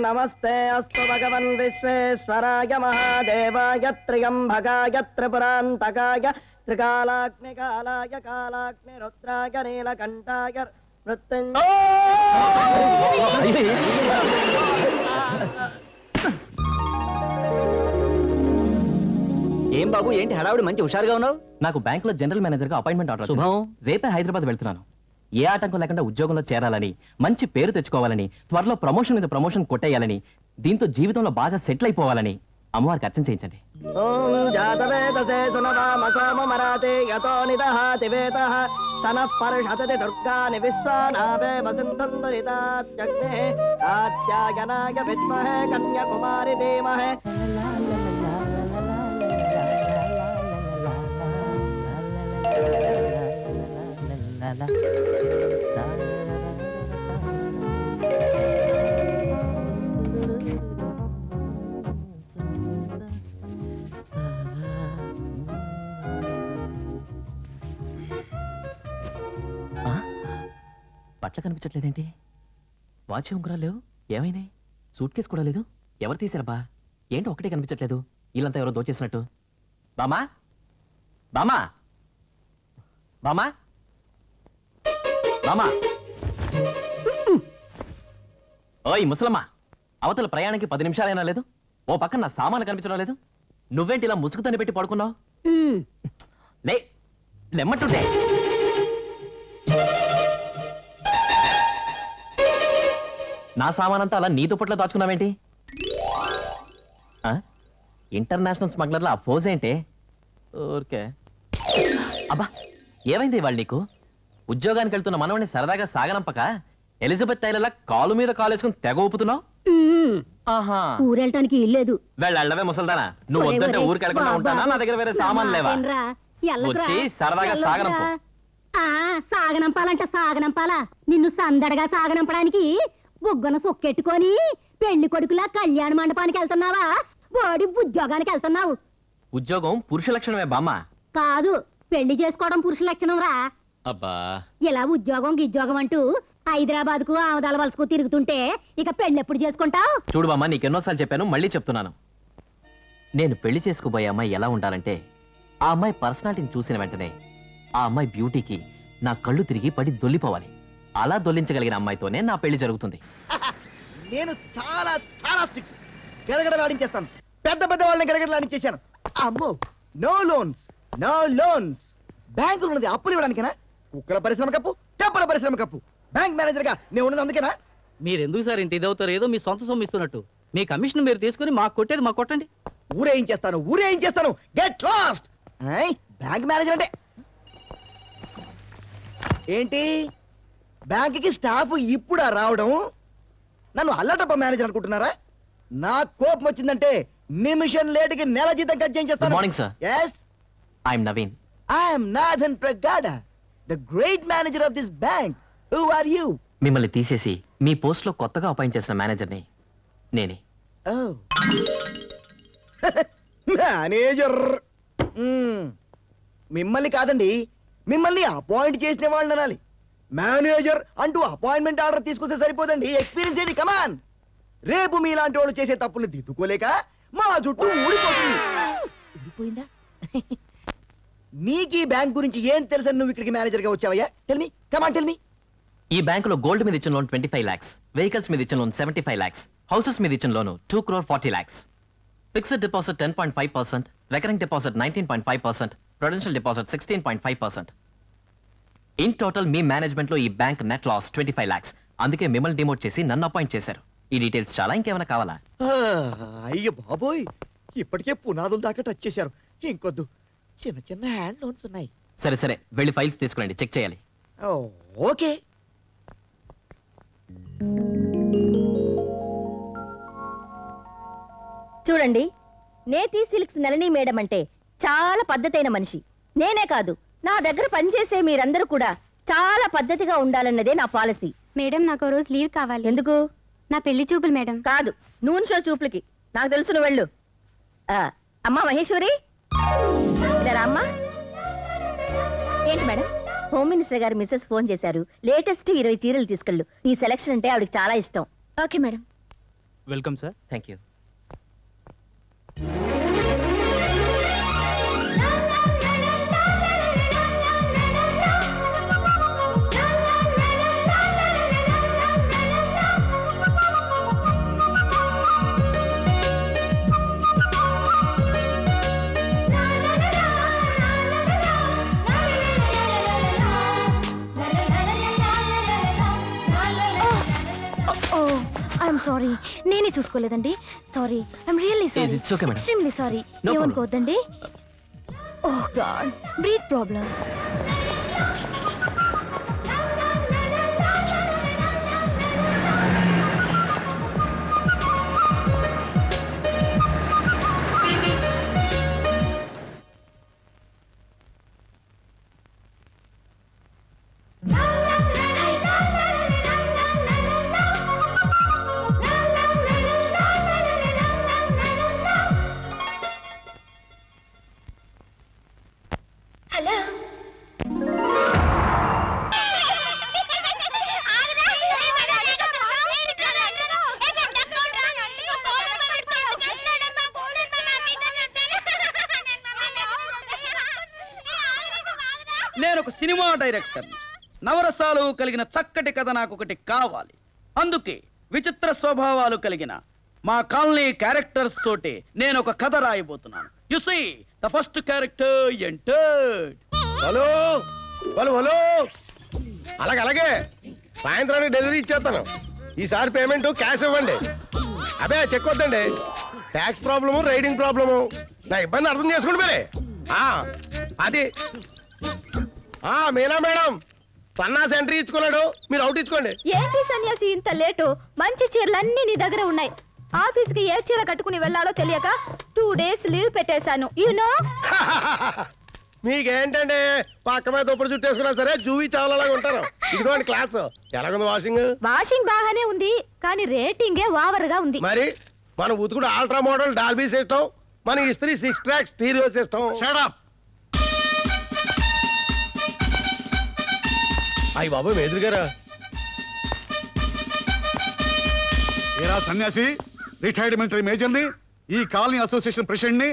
నమస్తే అస్తు భగవన్ విశ్వేశ్వరాయ మహాదేవాయ త్ర్యంబకాయ త్రిపురాంతకాయ త్రికాలాగ్నికాలాయ కాలాగ్ని రుద్రాయ నీలకంఠాయ ఏం బాబు, ఏంటి హడావుడి? మంచి హుషారుగా ఉన్నావు. నాకు బ్యాంకులో జనరల్ మేనేజర్ గా అపాయింట్మెంట్ ఆర్డర్ వచ్చింది. రేపే హైదరాబాద్ వెళ్తున్నాను. ఏ ఆటంకం లేకుండా ఉద్యోగంలో చేరాలని, మంచి పేరు తెచ్చుకోవాలని, త్వరలో ప్రమోషన్ మీద ప్రమోషన్ కొట్టేయాలని, దీంతో జీవితంలో బాగా సెటిల్ అయిపోవాలని అమ్మవారికి అర్చన చేయించండి. ఓం జాతవేదసే సునవామ సోమమరాతే యతో నిదహాతి వేదః సనః పర్షతతి దుర్గాని విశ్వానావే వసింధం దురితాత్యగ్నే కాత్యాయనాయ విద్మహే కన్యాకుమారి ధీమహే. బట్టలు కనిపించట్లేదేంటి? వాచి ఉంగరాలు లేవు, ఏమైనాయి? సూట్ కేసు కూడా లేదు. ఎవరు తీశారబ్బా? ఏంటి ఒకటే కనిపించట్లేదు? వీళ్ళంతా ఎవరో దోచేసినట్టు. బామా, బామా, బామా, బామా. ఓయ్ ముసలమ్మ, అవతల ప్రయాణానికి 10 నిమిషాలైనా లేదు. ఓ పక్కన నా సామాన్లు కనిపించడం లేదు. నువ్వేంటి ఇలా ముసుగుతని పెట్టి పడుకున్నావు? లే, లెమ్మట్టుంటే. నా సామానంతా అలా నీ దుప్పట్లో దాచుకున్నావేంటి? ఇంటర్నేషనల్ స్మగ్లర్ల ఆ ఫోజ్ ఏంటి? ఓకే. అబ్బా, ఏమైంది వాళ్ళు నీకు? ఉద్యోగానికి వెళ్తున్న మనవని సరదాగా సాగనంపక ఎలిజబెత్ టైలర్లా కాలు మీద కాలు వేసుకుని తెగ ఊపుతున్నావు. ఊరెళ్ళటానికి ఇల్లేదు. వెళ్ళవే ముసల్దానా, నువ్వు వద్దంటే ఊరికి వెళ్ళకుండా ఉంటానా? నా దగ్గర వేరే సామాన్ లేవా? వచ్చి సరదాగా సాగనంపు. సాగనంపాలంట సాగనంపాలా? నిన్ను సందడగా సాగనంపడానికి బుగ్గన సొక్కెట్టుకొని పెళ్లి కొడుకులా కళ్యాణ మండపానికి వెళ్తున్నావా? బోడి ఉద్యోగానికి వెళ్తున్నావు. ఉద్యోగం పురుష లక్షణమే బామ్మ. కాదు, పెళ్లి చేసుకోవడం పురుష లక్షణం రా. అబ్బా, ఇలా ఉద్యోగం గిద్యోగం అంటూ హైదరాబాద్ కు ఆమదాల వలసకు తిరుగుతుంటే ఇక పెళ్లి ఎప్పుడు చేసుకుంటావు? చూడు బామ్మ, నీకెన్నోసార్లు చెప్పాను, మళ్ళీ చెప్తున్నాను. నేను పెళ్లి చేసుకోబోయే అమ్మాయి ఎలా ఉండాలంటే, ఆ అమ్మాయి పర్సనాలిటీని చూసిన వెంటనే ఆ అమ్మాయి బ్యూటీకి నా కళ్ళు తిరిగి పడి దొల్లిపోవాలి. అలా దొల్లించగలిగిన అమ్మాయితోనే నా పెళ్లి జరుగుతుంది. నేను చాలా చాలా స్ట్రిక్ట్. గడగడలాడించేస్తాను. పెద్ద పెద్ద వాళ్ళని గడగడలాడించేశాను. అమ్మో, నో లోన్స్, నో లోన్స్. బ్యాంకులు ఉన్నది అప్పులు ఇవ్వడానికేనా? కుక్కల పరిశ్రమ కప్పు, కప్పల పరిశ్రమ కప్పు. బ్యాంక్ మేనేజర్ గా నేను ఉన్నది అందుకేనా? మీరెందుకు సార్ ఇంత ఇదవుతారు? ఏదో మీ సొంత సొమ్ము ఇస్తున్నట్టు. మీ కమిషన్ మీరు తీసుకుని మాకు కొట్టేది మాకు కొట్టండి. ఊరేయించేస్తాను. Get lost. బ్యాంక్ మేనేజర్ అంటే ఏంటి? బ్యాంకుకి స్టాఫ్ ఇప్పుడా రావడం? నన్ను అల్లటప్ప మేనేజర్ అనుకుంటున్నారా? నా కోపం వచ్చిందంటే నిమిషం లేటుకి నెల జీతం కట్ చేయించేస్తాను. Good morning sir. yes, I am Naveen. I am Nathan Pragada, the great manager of this bank. Who are you? మిమ్మల్ని తీసేసి మీ పోస్ట్ లో కొత్తగా అపాయింట్ చేసిన మేనేజర్ని నేనే. Oh. మేనేజర్. మిమ్మల్ని కాదండి, మిమ్మల్ని అపాయింట్ చేసిన వాళ్ళని అనాలి. మేనేజర్ అంటూ అపాయింట్మెంట్ ఆర్డర్ తీసుకొస్తే సరిపోదండి. ఎక్స్పీరియన్స్ ఏది? కమాన్. రేపు మీలాంటి వాళ్ళు చేసే తప్పుల్ని దిద్దుకోలేక మా చుట్టూ ఊడిపోయిందా? నీకు ఈ బ్యాంక్ గురించి ఏం తెలుసని నువ్వు ఇక్కడికి మేనేజర్ గా వచ్చావయ్యా? Tell me, come on tell me. ఈ బ్యాంకులో గోల్డ్ మీద ఇచ్చిన లోన్ 25 lakhs, వెహికల్స్ మీద ఇచ్చిన లోన్ 75 lakhs, హౌసెస్ మీద ఇచ్చిన loan 2,40 lakhs, fixed deposit 10.5%, recurring deposit 19.5%, Prudential deposit 16.5%. In total me management లో ఈ బ్యాంక్ నెట్ లాస్ 25 lakhs. అందుకే మిమ్మల్ని డిమోట్ చేసి నన్ను అపాయింట్ చేశారు. ఈ డీటెయిల్స్ చాలా, ఇంకేమైనా కావాలా? అయ్యో బాబోయ్, ఇప్పటికే పునాదులు దాకా టచ్ చేశారు. ఇంకొద్దు, చిన్న చిన్న హ్యాండ్ లోన్స్ ఉన్నాయి. సరే సరే, వెళ్ళి ఫైల్స్ తీసుకురండి, చెక్ చేయాలి. ఓకే. చూడండి, నేతి సిల్క్స్ నళిని మేడం అంటే చాలా పద్ధతైన మనిషి. నేనే కాదు, నా దగ్గర పనిచేసే మీరందరూ కూడా చాలా పద్ధతిగా ఉండాలన్నదే నా పాలసీ. మేడం, నాకు రోజు లీవ్ కావాలి. ఎందుకు? నా పెళ్లి చూపులు మేడం. కాదు, నూనె షో చూపులకి. నాకు తెలుసు, నువ్వు వెళ్ళు. అమ్మా మహేశ్వరి, ఇలా అమ్మా. ఏంటి మేడం? హోమ్ మినిస్టర్ గారు మిస్సెస్ ఫోన్ చేశారు. లేటెస్ట్ 20 చీరలు తీసుకెళ్ళు. నీ సెలక్షన్ అంటే ఆవిడకి చాలా ఇష్టం. Okay madam. Welcome sir. Thank you. Oh I'm sorry, నేనే చూసుకోలేదండి. Sorry, I'm really sorry. It's okay, madam. Extremely sorry. No problem. ఏమనుకోవద్దండి. Oh God, breath problem. Hello. నేను ఒక సినిమా డైరెక్టర్. నవరసాలు కలిగిన చక్కటి కథ నాకు ఒకటి కావాలి. అందుకే విచిత్ర స్వభావాలు కలిగిన మా కాలనీ క్యారెక్టర్స్ తోటి నేను ఒక కథ రాయబోతున్నాను. You see the first character entered. Hello hello hello, అలాగే సాయంత్రానికి డెలివరీ ఇచ్చేస్తాను. ఈసారి పేమెంట్ క్యాష్ ఇవ్వండి. అదే చెక్ వద్దండి. Tax problem, riding problem. నా ఇబ్బంది అర్థం చేసుకోండి మరి. అది మీనా మేడం, సన్నాసి ఎంట్రీ ఇచ్చుకున్నాడు, మీరు అవుట్ ఇచ్చుకోండి. ఏంటి సన్యాసి ఇంత లేటు? మంచి చీరలన్నీ నీ దగ్గర ఉన్నాయి. ఆఫీస్ కి ఏ చీర కట్టుకుని వెళ్ళాలో తెలియక 2 days లీవ్ పెట్టేశాను. యూనో మీకేంటండి, పక్క మీద దుప్పటి చుట్టేసుకున్నా సరే జూవి చావలాగా ఉంటారు. ఇదిగోండి క్లాస్. ఎలాగుంది వాషింగ్? వాషింగ్ బాగానే ఉంది, కానీ రేటింగే ఓవర్ గా ఉంది. మరి మన ఉతుకుడు ఆల్ట్రా మోడల్ డాల్బీ సిస్టం, మన ఇస్త్రీ 6 ట్రాక్ స్టీరియో సిస్టం. షట్ అయ్యి బాబు మేదురు గారా. ఏరా సన్యాసి, రిటైర్డ్ మిలిటరీ మేజర్ని, ఈ కాలనీ అసోసియేషన్ ప్రెసిడెంట్ ని.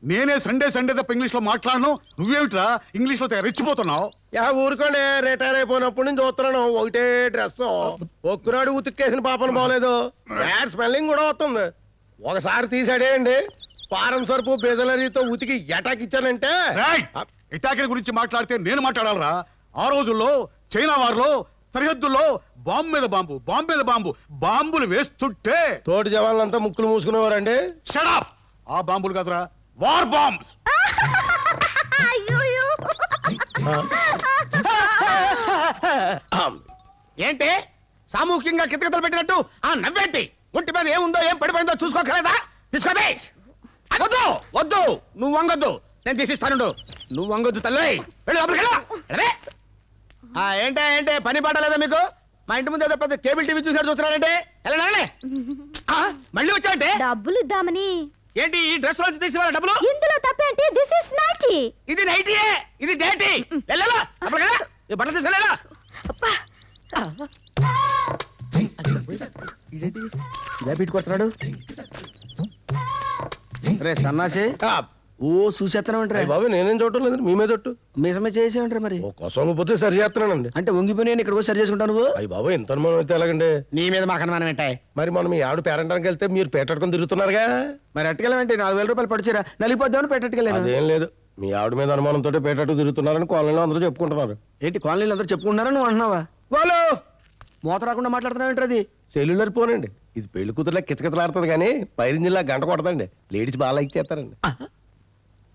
నేనే సండే తప్ప ఇంగ్లీష్ లో మాట్లాడను. నువ్వేమిట్రా ఇంగ్లీష్ లో రెచ్చిపోతున్నావు? ఊరుకోండి, రిటైర్ అయిపోయినప్పటి నుంచి చూస్తున్నాను ఒకటే డ్రెస్. ఒక్కనాడు ఉతికేసిన పాపను బాగలేదు. బ్యాడ్ స్మెల్లింగ్ కూడా వస్తుంది. ఒకసారి తీసాడేయండి, పారం సరుపు బెజలరీతో ఉతికి ఎటాక్ ఇచ్చానంటే. ఇటాకిల గురించి మాట్లాడితే నేను మాట్లాడాలరా? ఆ రోజుల్లో చైనా వారిలో సరిహద్దుల్లో బాంబు మీద బాంబు బాంబులు వేస్తుంటే తోటి జవాన్లంతా ముక్కులు మూసుకునేవారండి. షడప్! ఆ బాంబులు కాదురా, వార్ బాంబ్స్. ఏంటి సామూహికంగా కితకితలు పెట్టినట్టు ఆ నవ్వేంటి? ఒంటి మీద ఏముందో ఏం పడిపోయిందో చూసుకోకలేదా? తీసుకోదే. వద్దు వద్దు, నువ్వు వంగొద్దు, నేను తీసిస్తాను. నువ్వు వంగొద్దు తల్లి. ఏంటే పని పాట లేదా మీకు? మా ఇంటి ముందు ఏదో పెద్ద కేబుల్ టీవీ చూసినట్టు చూస్తున్నారంటే మళ్ళీ వచ్చాయంటే డబ్బులు ఇద్దామని. ఏంటి ఈ డ్రెస్ లో తీసి డబ్బులు? ఇందులో తప్పేంటి? This is nighty. ఇది నైటీయే, ఇది డేటీ. బట్టలు తీసుకెళ్ళా. ఇలా పీటు కొడుతున్నాడు రే సన్నాసి. ఓ చూసేస్తానంటారా బాబు, నేనేం చూడటం లేదు, మీ మీద మీసమే చేసేమంటారా? మరి కోసం పోతే సరి చేస్తున్నానండి. అంటే వంగిపోయి నేను ఇక్కడ సరి చేసుకుంటాను. నువ్వు అయ్యి బాబు, ఎంత అనుమానం అయితే ఎలాగండి? నీ మీద మాకు అనుమానం ఏంటాయి? మరి మనం మీ ఆవిడ పేరంటానికి వెళ్తే మీరు పేటట్టుకుని తిరుగుతున్నారుగా. మరి అట్టుకెళ్ళమంటే 4000 రూపాయలు పడిచారా? నలిపోద్దామని పెట్టట్టుకెళ్ళాను. అదేం లేదు, మీ ఆవిడ మీద అనుమానంతో పేటట్టు తిరుగుతున్నారని కాలనీలో అందరూ చెప్పుకుంటున్నారు. ఏంటి కాలనీలు అందరూ చెప్పుకుంటున్నారా? నువ్వు అంటున్నావా? వాళ్ళు మూత రాకుండా మాట్లాడుతున్నావు ఏంటది? సెల్యులర్ ఫోన్ అండి. ఇది పెళ్లి కూతురులా కిచకిచలాడుతుంది కానీ పైరింజిలా గంట కొడతండి. లేడీస్ బాగా లైక్ చేస్తారండి.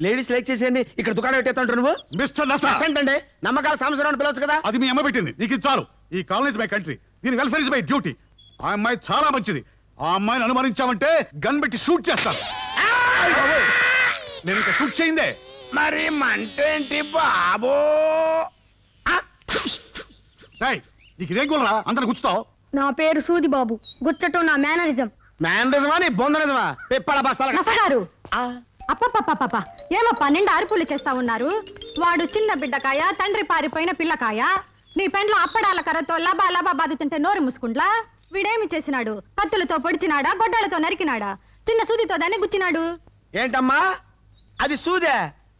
లేడీస్ లైక్ చేసేయండి, ఇక్కడ దుకాణం పెట్టేస్తాంటారు నువ్వు. మిస్టర్ నసా, ఏంటండి నమ్మకాల సంవత్సరం పిలవచ్చు కదా? అది మీ అమ్మ పెట్టింది, నీకు ఇది చాలు. ఈ కాలనీ ఇస్ మై కంట్రీ, దీని వెల్ఫేర్ ఇస్ మై డ్యూటీ. ఆ అమ్మాయి చాలా మంచిది. ఆ అమ్మాయిని అనుమానించామంటే గన్ పెట్టి షూట్ చేస్తాను. నేను ఇంకా షూట్ చేయిందే. మరి మంటేంటి బాబో? నీకు ఇదేం కూలరా అందరు గుచ్చుతావు? నా పేరు సూది బాబు, గుచ్చటం నా మేనరిజం. మేనరిజమా నీ బొందరిజమా? పిప్పల బస్తాల నసగారు అప్పప్ప ఏమో 12 అరుపులు చేస్తా ఉన్నారు. వాడు చిన్న బిడ్డకాయ, తండ్రి పారిపోయిన పిల్లకాయ. నీ పెండ్లో అప్పడాల కర్రతో లబా లబా బాదుతుంటే నోరు ముసుకుంట్లా. వీడేమి చేసినాడు? కత్తులతో పొడిచినాడా, గొడ్డాలతో నరికినాడా, చిన్న సూదితో దాన్ని గుచ్చినాడు? ఏంటమ్మా అది సూదే?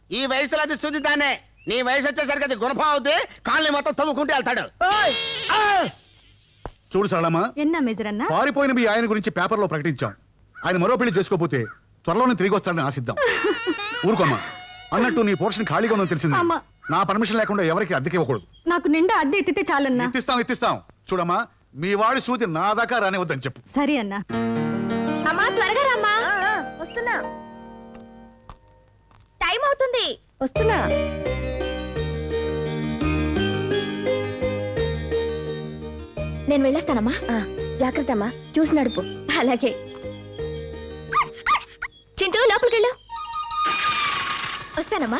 ఈ వయసులో అది సూది దానే. నీ వయసు వచ్చేసరికి అది గుణపం అవుతే కాళ్ళని మొత్తం తవ్వుకుంటూ వెళ్తాడు. చూడు సరళమ్మా, ఎన్నా మేజర్ అన్న? పారిపోయిన మీ ఆయన గురించి పేపర్లో ప్రకటించాం. ఆయన మరో పెళ్లి చేసుకోపోతే త్వరలోనే తిరిగి వస్తాడని ఆశిద్దాం. ఊరుకోమ్మా. అన్నట్టు నీ పోర్షన్ ఖాళీగా ఉందని తెలిసింది. అమ్మా. నా పర్మిషన్ లేకుండా ఎవరికి అద్దెకి ఇవ్వకూడదు. నాకు నిండా అద్దె ఎత్తితే చాలన్నా. ఇప్పిస్తాం. చూడమ్మా, మీ వాడి సూది నా దాకా రానివద్దని చెప్పు. సరే అన్నా. అమ్మా త్వరగా రామ్మా. వస్తున్నా. టైం అవుతుంది. వస్తున్నా. నేను వెళ్ళొస్తానమ్మా. జాగ్రత్త అమ్మా, చూసి నడుపు. అలాగే. చింటూ లోపలికి వెళ్ళు. వస్తానమ్మా.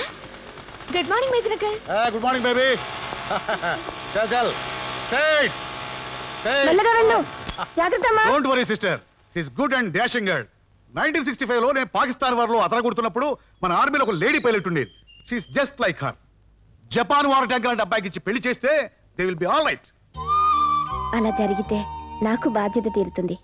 Good morning major uncle. Good morning baby. చల్ మెల్లగా వెళ్ళు. జాగ్రత్త అమ్మా. Don't worry sister, his good and dashing girl. 1965 లో నేను పాకిస్తాన్ వారిలో అతరగొడుతున్నప్పుడు మన ఆర్మీలో ఒక లేడీ పైలట్ ఉండేది. She's just like her. Japan war tank లాంటి అబ్బాయికి ఇచ్చి పెళ్లి చేస్తే they will be all right. అలా జరిగితే నాకు బాధ్యత తీరుతుంది.